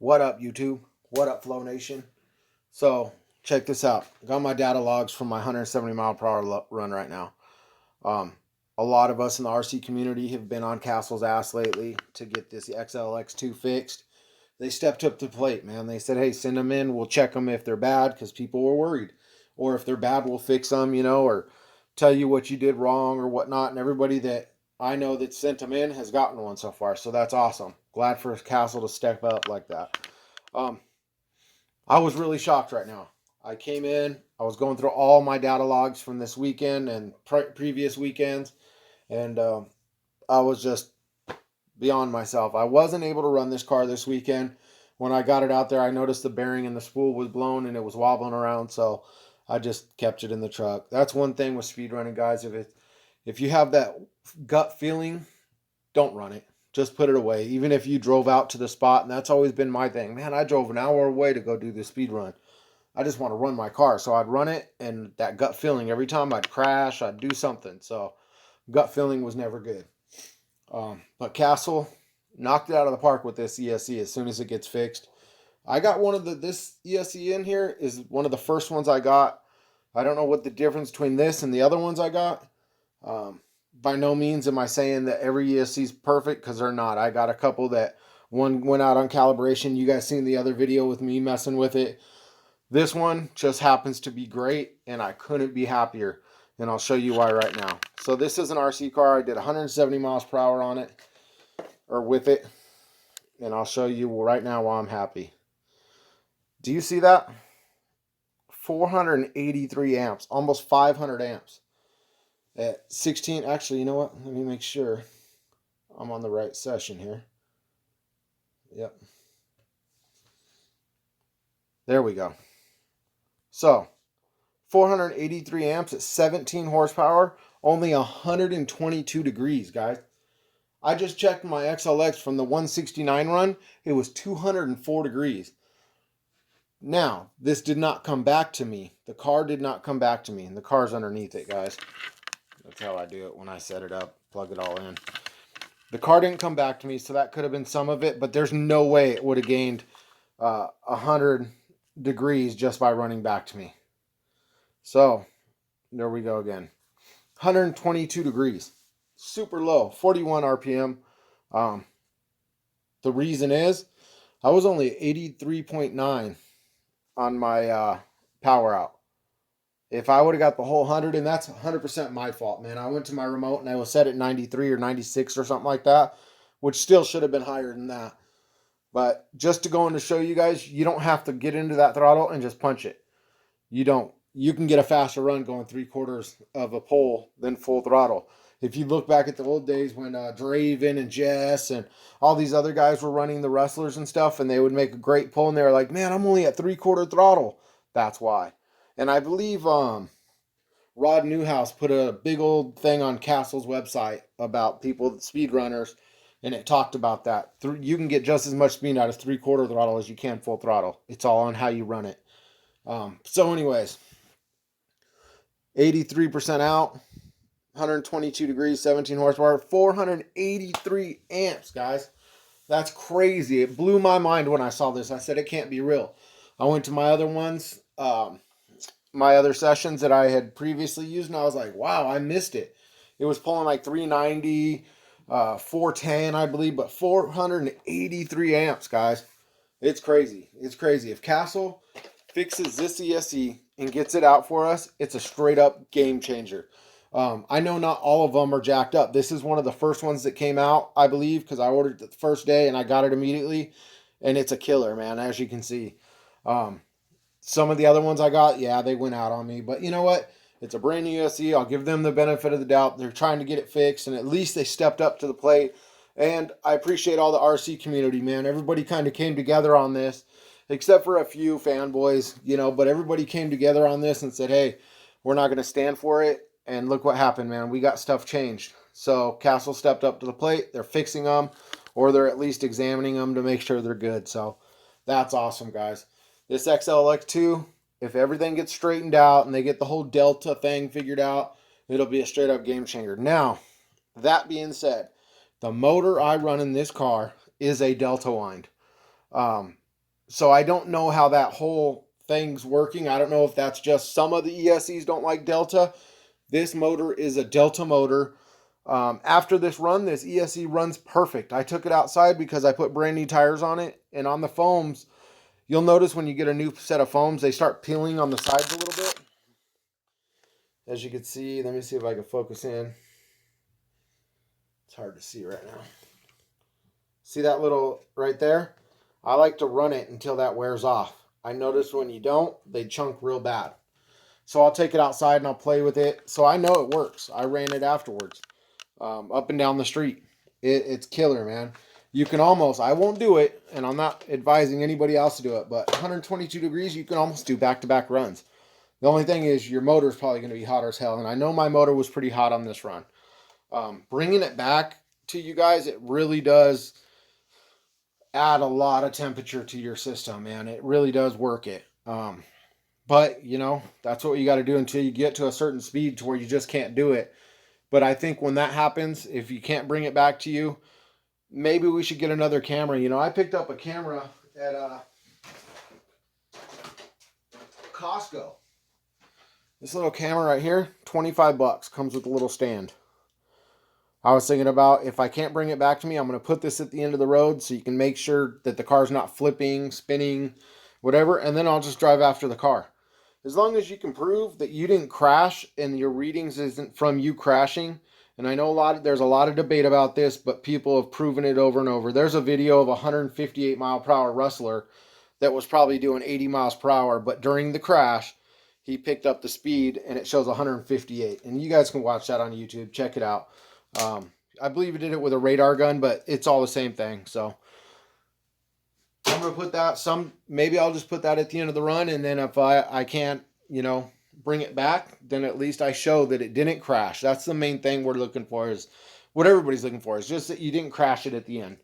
What up, YouTube? What up, Flow Nation? So, check this out. Got my data logs from my 170 mile per hour run right now. A lot of us in the RC community have been on Castle's ass lately to get this XLX2 fixed. They stepped up to the plate, man. They said, hey, send them in. We'll check them if they're bad, because people were worried. Or if they're bad, we'll fix them, or tell you what you did wrong or whatnot. And everybody that I know that sent them in has gotten one so far. So that's awesome. Glad for Castle to step up like that. I was really shocked right now. I came in, I was going through all my data logs from this weekend and previous weekends, and I was just beyond myself. I wasn't able to run this car this weekend. When I got it out there, I noticed the bearing in the spool was blown and it was wobbling around, so I just kept it in the truck. That's one thing with speedrunning, guys. If you have that gut feeling, don't run it. Just put it away. Even if you drove out to the spot, and that's always been my thing. Man, I drove an hour away to go do the speed run. I just want to run my car. So I'd run it, and that gut feeling, every time I'd crash, I'd do something. So gut feeling was never good. But Castle knocked it out of the park with this ESC as soon as it gets fixed. I got one of this ESC in here is one of the first ones I got. I don't know what the difference between this and the other ones I got. By no means am I saying that every ESC is perfect, because they're not. I got a couple that one went out on calibration. You guys seen the other video with me messing with it. This one just happens to be great, and I couldn't be happier. And I'll show you why right now. So this is an RC car. I did 170 miles per hour on it, or with it. And I'll show you right now why I'm happy. Do you see that? 483 amps, almost 500 amps. At 16, actually, you know what? Let me make sure I'm on the right session here. Yep. There we go. So, 483 amps at 17 horsepower, only 122 degrees, guys. I just checked my XLX from the 169 run. It was 204 degrees. Now, this did not come back to me. The car did not come back to me, and the car's underneath it, guys. That's how I do it when I set it up, plug it all in. The car didn't come back to me, so that could have been some of it, but there's no way it would have gained 100 degrees just by running back to me. So, there we go again. 122 degrees. Super low, 41 RPM. The reason is, I was only 83.9 on my power out. If I would have got the whole 100, and that's 100% my fault, man. I went to my remote and I was set at 93 or 96 or something like that, which still should have been higher than that. But just to go in to show you guys, you don't have to get into that throttle and just punch it. You don't. You can get a faster run going 3/4 of a pole than full throttle. If you look back at the old days when Draven and Jess and all these other guys were running the wrestlers and stuff, and they would make a great pull, and they were like, man, I'm only at 3/4 throttle. That's why. And I believe Rod Newhouse put a big old thing on Castle's website about people, speedrunners, and it talked about that. You can get just as much speed out of 3/4 throttle as you can full throttle. It's all on how you run it. So anyways, 83% out, 122 degrees, 17 horsepower, 483 amps, guys. That's crazy. It blew my mind when I saw this. I said, it can't be real. I went to my other ones, my other sessions that I had previously used, and I was like, wow, I missed it. It was pulling like 390, 410, I believe, but 483 amps, guys. It's crazy. It's crazy. If Castle fixes this ESC and gets it out for us, it's a straight up game changer. I know not all of them are jacked up. This is one of the first ones that came out, I believe, because I ordered it the first day and I got it immediately, and it's a killer, man, as you can see. Some of the other ones I got, yeah, they went out on me. But you know what? It's a brand new ESC. I'll give them the benefit of the doubt. They're trying to get it fixed, and at least they stepped up to the plate. And I appreciate all the RC community, man. Everybody kind of came together on this, except for a few fanboys, but everybody came together on this and said, hey, we're not going to stand for it. And look what happened, man. We got stuff changed. So Castle stepped up to the plate. They're fixing them, or they're at least examining them to make sure they're good. So that's awesome, guys. This XLX2, if everything gets straightened out and they get the whole Delta thing figured out, it'll be a straight up game changer. Now, that being said, the motor I run in this car is a Delta wind. So I don't know how that whole thing's working. I don't know if that's just some of the ESCs don't like Delta. This motor is a Delta motor. After this run, this ESC runs perfect. I took it outside because I put brand new tires on it. And on the foams, you'll notice when you get a new set of foams, they start peeling on the sides a little bit. As you can see, let me see if I can focus in. It's hard to see right now. See that little right there? I like to run it until that wears off. I notice when you don't, they chunk real bad. So I'll take it outside and I'll play with it. So I know it works. I ran it afterwards, up and down the street. It's killer, man. You can almost, I won't do it, and I'm not advising anybody else to do it, but 122 degrees, you can almost do back-to-back runs. The only thing is your motor is probably going to be hotter as hell, and I know my motor was pretty hot on this run. Bringing it back to you guys, it really does add a lot of temperature to your system, man. It really does work it. But, you know, that's what you got to do until you get to a certain speed to where you just can't do it. But I think when that happens, if you can't bring it back to you, maybe we should get another camera. You know, I picked up a camera at Costco. This little camera right here, 25 bucks. Comes with a little stand. I was thinking about if I can't bring it back to me, I'm going to put this at the end of the road so you can make sure that the car's not flipping, spinning, whatever. And then I'll just drive after the car. As long as you can prove that you didn't crash and your readings isn't from you crashing. And I know there's a lot of debate about this, but people have proven it over and over. There's a video of a 158 mile per hour Rustler that was probably doing 80 miles per hour, but during the crash, he picked up the speed and it shows 158. And you guys can watch that on YouTube. Check it out. I believe he did it with a radar gun, but it's all the same thing. So I'm going to put that maybe I'll just put that at the end of the run. And then if I can't, you know, bring it back, then at least I show that it didn't crash. That's the main thing we're looking for, is what everybody's looking for, is just that you didn't crash it at the end.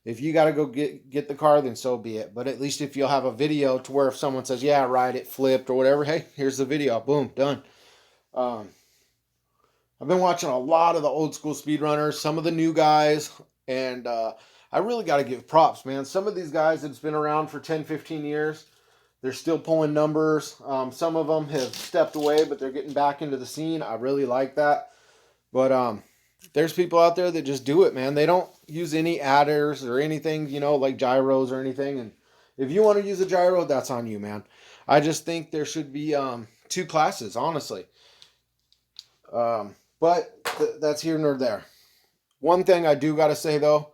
If you got to go get the car, then so be it. But at least if you'll have a video to where if someone says, yeah, right, it flipped or whatever, hey, here's the video. Boom, done. I've been watching a lot of the old school speedrunners, some of the new guys, and I really got to give props, man. Some of these guys that's been around for 10, 15 years, they're still pulling numbers. Some of them have stepped away, but they're getting back into the scene. I really like that. But there's people out there that just do it, man. They don't use any adders or anything, you know, like gyros or anything. And if you want to use a gyro, that's on you, man. I just think there should be two classes, honestly. But that's here nor there. One thing I do got to say, though,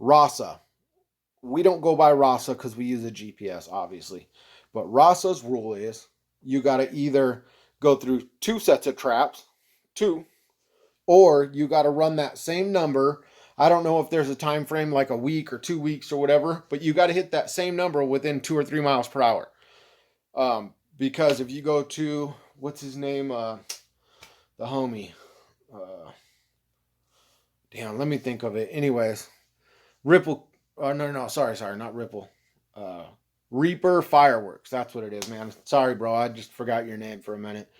RASA. We don't go by RASA because we use a GPS, obviously. But RASA's rule is you got to either go through 2 sets of traps, 2, or you got to run that same number. I don't know if there's a time frame like a week or 2 weeks or whatever, but you got to hit that same number within 2 or 3 miles per hour. Because if you go to, what's his name? The homie. Damn, let me think of it. Anyways, Ripple. Sorry, not Ripple. Reaper Fireworks. That's what it is, man. Sorry, bro. I just forgot your name for a minute.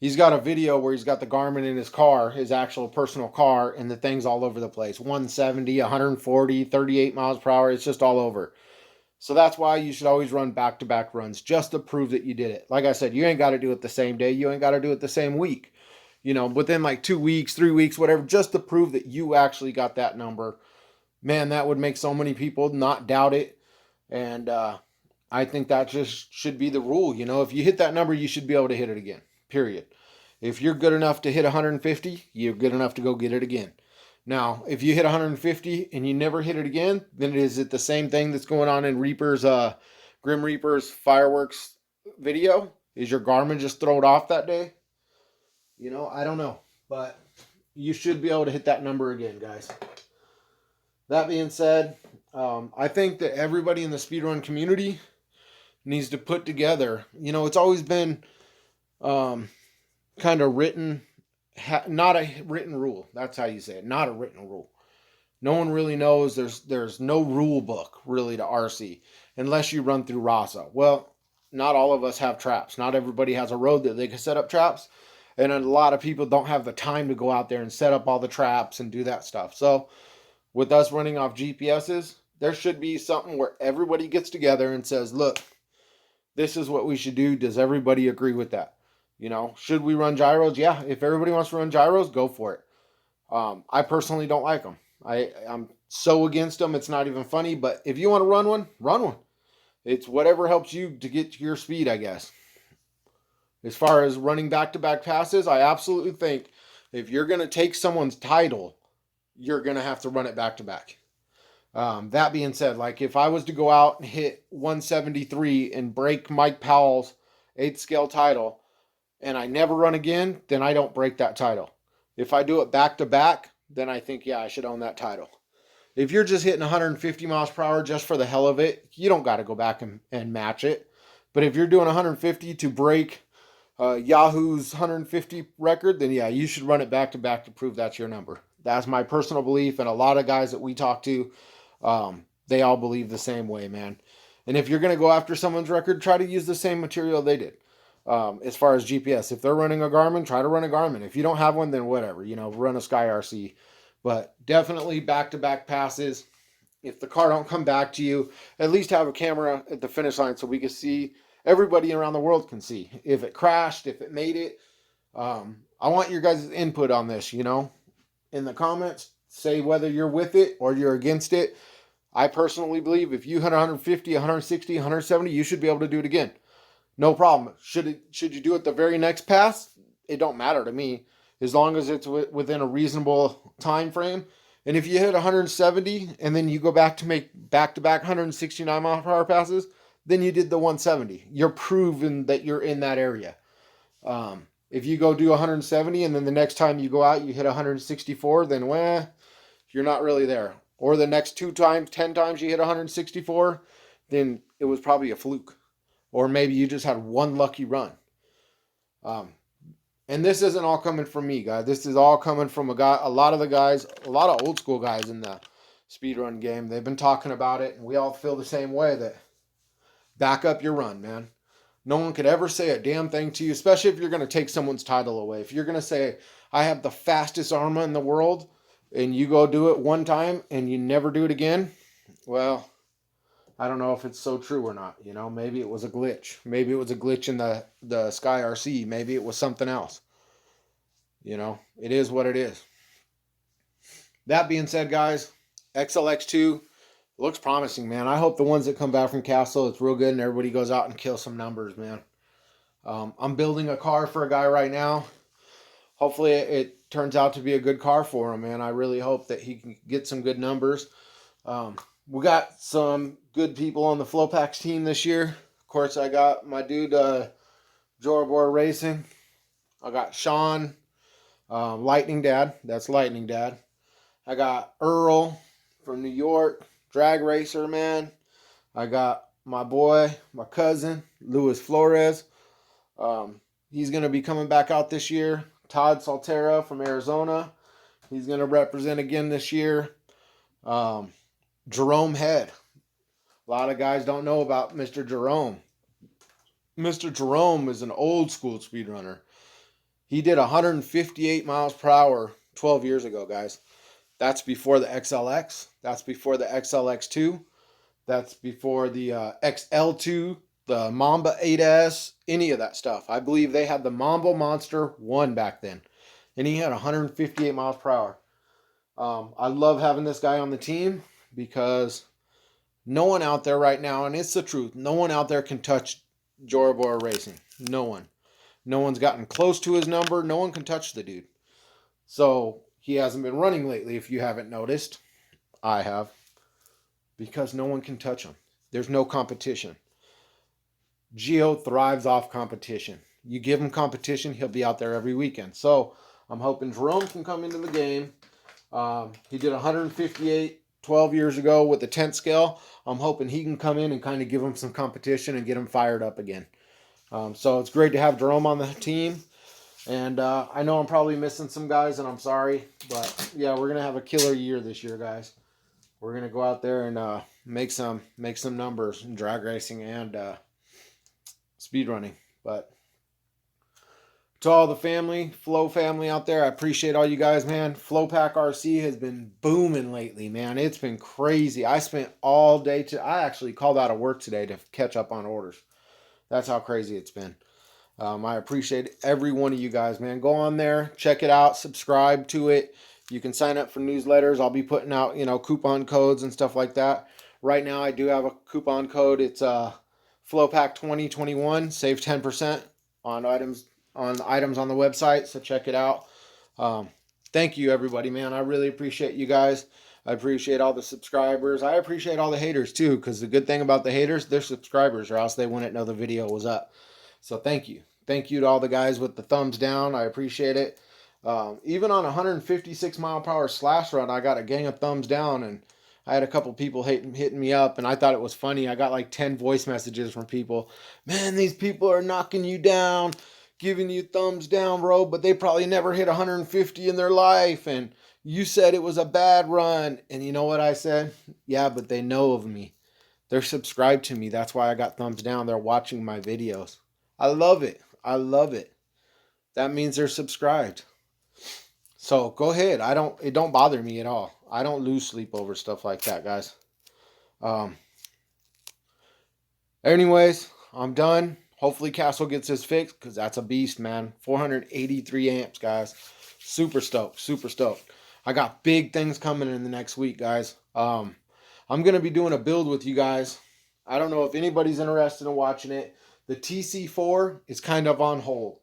He's got a video where he's got the Garmin in his car, his actual personal car, and the thing's all over the place. 170, 140, 38 miles per hour. It's just all over. So that's why you should always run back-to-back runs just to prove that you did it. Like I said, you ain't got to do it the same day. You ain't got to do it the same week. You know, within like 2 weeks, 3 weeks, whatever, just to prove that you actually got that number. Man, that would make so many people not doubt it. And I think that just should be the rule. You know, if you hit that number, you should be able to hit it again, period. If you're good enough to hit 150, you're good enough to go get it again. Now, if you hit 150 and you never hit it again, then is it the same thing that's going on in Grim Reaper's fireworks video? Is your Garmin just thrown off that day? You know, I don't know. But you should be able to hit that number again, guys. That being said, I think that everybody in the speedrun community needs to put together, you know, it's always been kind of written, not a written rule. That's how you say it. Not a written rule. No one really knows. There's no rule book really to RC unless you run through RASA. Well, not all of us have traps. Not everybody has a road that they can set up traps. And a lot of people don't have the time to go out there and set up all the traps and do that stuff. So with us running off GPSs, There should be something where everybody gets together and says, look, this is what we should do. Does everybody agree with that? You know, should we run gyros? Yeah, if everybody wants to run gyros, go for it. I personally don't like them. I'm so against them, it's not even funny. But if you want to run one, run one. It's whatever helps you to get to your speed, I guess. As far as running back-to-back passes, I absolutely think if you're going to take someone's title, you're going to have to run it back-to-back. That being said, like if I was to go out and hit 173 and break Mike Powell's 8th scale title and I never run again, then I don't break that title. If I do it back-to-back, then I think, yeah, I should own that title. If you're just hitting 150 miles per hour just for the hell of it, you don't got to go back and match it. But if you're doing 150 to break Yahoo's 150 record, then yeah, you should run it back to back to prove that's your number. That's my personal belief, and a lot of guys that we talk to, they all believe the same way, man. And if you're going to go after someone's record, try to use the same material they did. As far as GPS, if they're running a Garmin, try to run a Garmin. If you don't have one, then whatever, run a Sky RC. But definitely back-to-back passes. If the car don't come back to you, at least have a camera at the finish line so we can see, everybody around the world can see if it crashed, if it made it. I want your guys' input on this, in the comments. Say whether you're with it or you're against it. I personally believe if you hit 150, 160, 170, you should be able to do it again. No problem. Should you do it the very next pass? It don't matter to me, as long as it's within a reasonable time frame. And if you hit 170 and then you go back to make back-to-back 169 mile per hour passes, then you did the 170. You're proven that you're in that area. If you go do 170 and then the next time you go out you hit 164, then you're not really there. Or the next 10 times you hit 164, then it was probably a fluke. Or maybe you just had one lucky run. And this isn't all coming from me, guys. This is all coming from a lot of old school guys in the speedrun game. They've been talking about it, and we all feel the same way, that back up your run, man. No one could ever say a damn thing to you, especially if you're going to take someone's title away. If you're going to say, I have the fastest arrma in the world, and you go do it one time and you never do it again, well, I don't know if it's so true or not. Maybe it was a glitch. Maybe it was a glitch in the Sky RC. Maybe it was something else. It is what it is. That being said, guys, XLX2 looks promising, man. I hope the ones that come back from Castle, it's real good and everybody goes out and kills some numbers, man. I'm building a car for a guy right now. Hopefully it turns out to be a good car for him, man. I really hope that he can get some good numbers. We got some good people on the Flowpacks team this year. Of course, I got my dude, Jorabor Racing. I got Sean, Lightning Dad. That's Lightning Dad. I got Earl from New York, drag racer, man. I got my boy, my cousin, Luis Flores. He's going to be coming back out this year. Todd Saltera from Arizona. He's going to represent again this year. Jerome Head. A lot of guys don't know about Mr. Jerome. Mr. Jerome is an old school speedrunner. He did 158 miles per hour 12 years ago, guys. That's before the XLX. That's before the XLX2. That's before the XL2, the Mamba 8S, any of that stuff. I believe they had the Mamba Monster 1 back then. And he had 158 miles per hour. I love having this guy on the team, because no one out there right now, and it's the truth, no one out there can touch Jorabor Racing. No one. No one's gotten close to his number. No one can touch the dude. So he hasn't been running lately, if you haven't noticed. I have. Because no one can touch him. There's no competition. Geo thrives off competition. You give him competition, he'll be out there every weekend. So I'm hoping Jerome can come into the game. He did 158 12 years ago with the 10th scale. I'm hoping he can come in and kind of give him some competition and get him fired up again. So it's great to have Jerome on the team. And I know I'm probably missing some guys, and I'm sorry. But yeah, we're going to have a killer year this year, guys. We're going to go out there and make some numbers in drag racing and speed running. But To all the family, Flow family out there, I appreciate all you guys, man. Flowpack RC has been booming lately, man. It's been crazy. I spent all day I actually called out of work today to catch up on orders. That's how crazy it's been. I appreciate every one of you guys, man. Go on there, check it out, subscribe to it. You can sign up for newsletters. I'll be putting out, coupon codes and stuff like that. Right now, I do have a coupon code. It's Flowpack 2021. Save 10% on items on the website. So check it out. Thank you, everybody, man. I really appreciate you guys. I appreciate all the subscribers. I appreciate all the haters too, because the good thing about the haters, they're subscribers, or else they wouldn't know the video was up. So thank you. Thank you to all the guys with the thumbs down. I appreciate it. Even on 156 mile per hour slash run, I got a gang of thumbs down, and I had a couple people hitting me up, and I thought it was funny. I got like 10 voice messages from people. Man, these people are knocking you down, giving you thumbs down, bro, but they probably never hit 150 in their life, and you said it was a bad run. And you know what I said? Yeah, but they know of me. They're subscribed to me. That's why I got thumbs down. They're watching my videos. I love it. I love it. That means they're subscribed. So go ahead. It don't bother me at all. I don't lose sleep over stuff like that, guys. Anyways, I'm done. Hopefully Castle gets this fixed, because that's a beast, man. 483 amps, guys. Super stoked. Super stoked. I got big things coming in the next week, guys. I'm going to be doing a build with you guys. I don't know if anybody's interested in watching it. The TC4 is kind of on hold.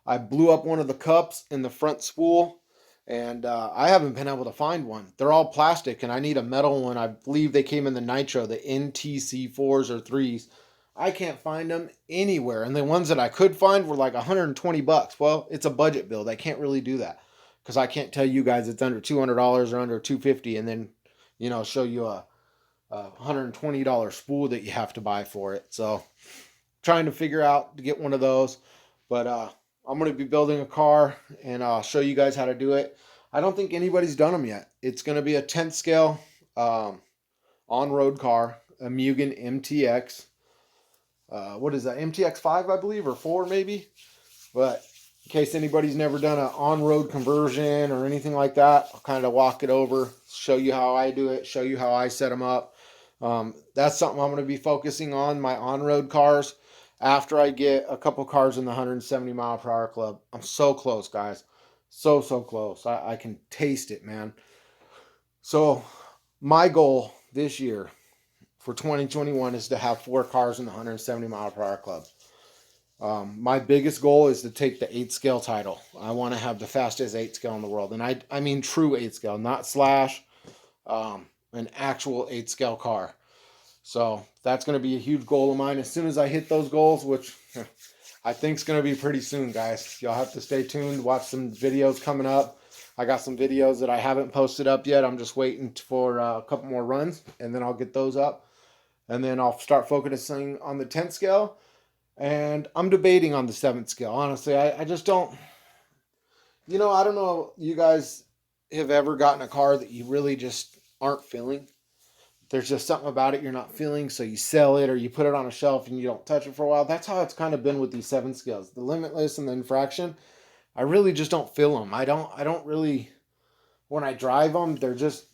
I blew up one of the cups in the front spool, and I haven't been able to find one. They're all plastic, and I need a metal one. I believe they came in the Nitro, the NTC4s or 3s. I can't find them anywhere, and the ones that I could find were like 120 bucks. Well, it's a budget build. I can't really do that, because I can't tell you guys it's under $200 or under $250, and then, show you a $120 spool that you have to buy for it. So trying to figure out to get one of those, but I'm going to be building a car, and I'll show you guys how to do it. I don't think anybody's done them yet. It's going to be a 10th scale on-road car, a Mugen MTX. What is that? MTX 5, I believe, or 4 maybe. But in case anybody's never done an on-road conversion or anything like that, I'll kind of walk it over, show you how I do it, show you how I set them up. That's something I'm going to be focusing on, my on-road cars, after I get a couple cars in the 170 mile per hour club. I'm so close, guys. So close. I can taste it, man. So my goal this year for 2021 is to have 4 cars in the 170 mile per hour club. My biggest goal is to take the 8 scale title. I want to have the fastest 8 scale in the world. And I mean true 8 scale, not slash, an actual 8 scale car. So that's going to be a huge goal of mine as soon as I hit those goals, which I think is going to be pretty soon, guys. Y'all have to stay tuned, watch some videos coming up. I got some videos that I haven't posted up yet. I'm just waiting for a couple more runs, and then I'll get those up. And then I'll start focusing on the 10th scale. And I'm debating on the 7th scale. Honestly, I just don't, I don't know if you guys have ever gotten a car that you really just aren't feeling. There's just something about it you're not feeling, so you sell it or you put it on a shelf and you don't touch it for a while. That's how it's kind of been with these 7 scales. The Limitless and the Infraction, I really just don't feel them. I don't really, when I drive them, they're just,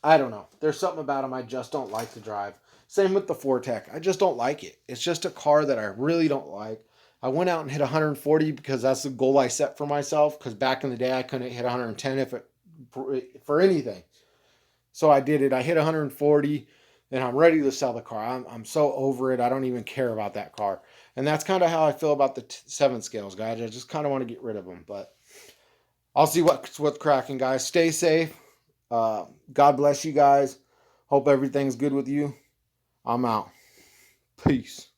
I don't know. There's something about them I just don't like to drive. Same with the Fortec. I just don't like it. It's just a car that I really don't like. I went out and hit 140 because that's the goal I set for myself, because back in the day I couldn't hit 110 for anything. So I did it. I hit 140, and I'm ready to sell the car. I'm so over it. I don't even care about that car. And that's kind of how I feel about the 7 scales, guys. I just kind of want to get rid of them. But I'll see what's cracking, guys. Stay safe. God bless you guys. Hope everything's good with you. I'm out. Peace.